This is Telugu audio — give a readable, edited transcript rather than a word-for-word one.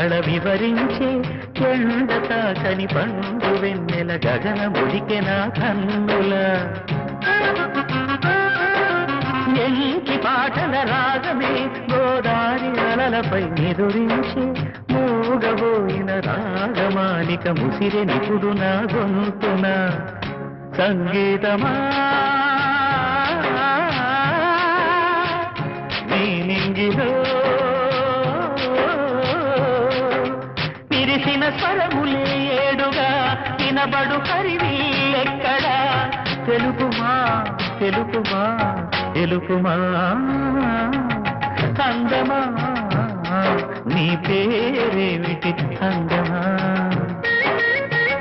కళ వివరించే ఎండ తాకని పండు వెన్నెల గగన ముడికె నా కన్నుల ఎంకి పాటల రాగమే గోదారి అలలపై ఎదురించే మూగబోయిన రాగమాలిక ముసిరె నిపుడు నా గొంతున సంగీతమా నీ నింగిలో విరిసిన స్వరములే ఏడుగా వినబడు కరివిల్లెక్కడా తెలుపుమా తెలుపుమా తెలుపుమా అందమా నీ పేరేమిటి అందమా